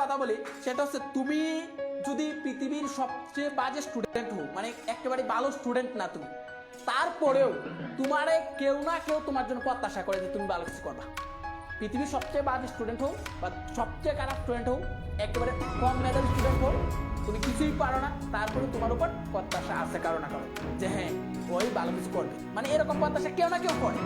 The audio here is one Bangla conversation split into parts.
কথা বলি সেটা হচ্ছে তুমি যদি পৃথিবীর সবচেয়ে বাজে স্টুডেন্ট হও, মানে একেবারে ভালো স্টুডেন্ট না তুমি, তারপরেও তোমারে কেউ না কেউ তোমার জন্য প্রত্যাশা করে যে তুমি ভালো কিছু করবা। পৃথিবীর সবচেয়ে বাজে স্টুডেন্ট হোক বা সবচেয়ে খারাপ স্টুডেন্ট হোক, একেবারে কম মেধাবী স্টুডেন্ট হোক, তুমি কিছুই পারো না, তারপরে তোমার উপর প্রত্যাশা আছে কারো না কারো যে হ্যাঁ ওই ভালো কিছু করবে। মানে এরকম প্রত্যাশা কেউ না কেউ করে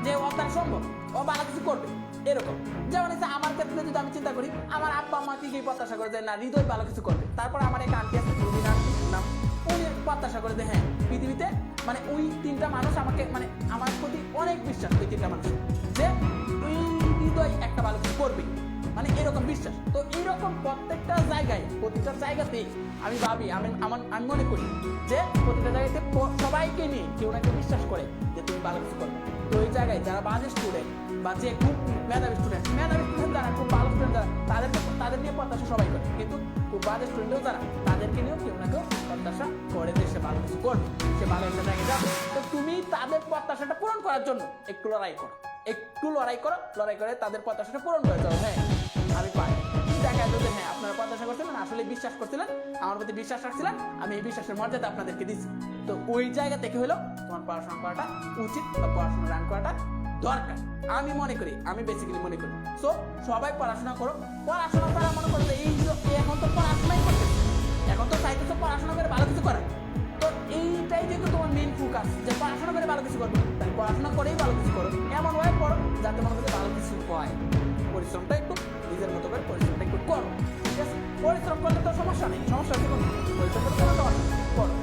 যে ও তার সম্ভব, ও ভালো কিছু করবে এরকম। যেমন হচ্ছে আমার ক্ষেত্রে যদি আমি চিন্তা করি, আমার আব্বা আম্মা কি প্রত্যাশা করে যে না হৃদয় ভালো কিছু করবে। তারপর আমার এক আন্টি আছে নাম, উনি প্রত্যাশা করে যে হ্যাঁ পৃথিবীতে মানে ওই তিনটা মানুষ আমাকে মানে আমার প্রতি অনেক বিশ্বাস, ওই তিনটা মানুষ যে ওই হৃদয় একটা ভালো কিছু করবে, মানে এরকম বিশ্বাস। তো এইরকম প্রত্যেকটা জায়গায় প্রতিটা জায়গাতেই আমি ভাবি, আমি মনে করি যে প্রতিটা জায়গাতে সবাইকে নিয়ে কেউ না কেউ বিশ্বাস করে যে তুমি ভালো কিছু করবে। তো ওই জায়গায় যারা বাজে স্টুডেন্ট বা যে খুব মেধাবী স্টুডেন্ট যারা খুব ভালো স্টুডেন্ট যারা তাদের নিয়ে প্রত্যাশা সবাই করে, কিন্তু খুব বাজে স্টুডেন্টও যারা তাদেরকে নিয়েও কেউ না কেউ প্রত্যাশা করে যে সে ভালো কিছু করবে, সে ভালো একটা জায়গায় যাবে। তো তুমি তাদের প্রত্যাশাটা পূরণ করার জন্য একটু লড়াই করো, একটু লড়াই করে তাদের প্রত্যাশাটা পূরণ করে যাও। হ্যাঁ আমি পারি, দেখা যায় যে হ্যাঁ আপনারা প্রত্যাশা করছিলেন, আসলে বিশ্বাস করছিলেন, আমার প্রতি বিশ্বাস রাখছিলেন, আমি এই বিশ্বাসের মর্যাদা আপনাদেরকে দিচ্ছি। তো ওই জায়গা থেকে হলো তোমার পড়াশোনা করাটা উচিত বা পড়াশোনা রান করাটা দরকার। আমি মনে করি, আমি বেসিক্যালি মনে করি সো সবাই পড়াশোনা করো। পড়াশোনা করা মনে করো এই এখন তো পড়াশোনাই করতেছে, এখন তো চাইতেছো পড়াশোনা করে ভালো কিছু করা। তো এইটাই যেহেতু তোমার মেইন ফোকাস যে পড়াশোনা করে ভালো কিছু করবে, তাই পড়াশোনা করেই ভালো কিছু করো, এমন ওয়ে করো যাতে মনে করতে ভালো কিছু হয়। পরিশ্রমটা একটু নিজের মতো করে পরিশ্রমটা একটু করো, ঠিক আছে? পরিশ্রম করলে তো সমস্যা নেই, সমস্যা হচ্ছে পরিশ্রম করতে করো।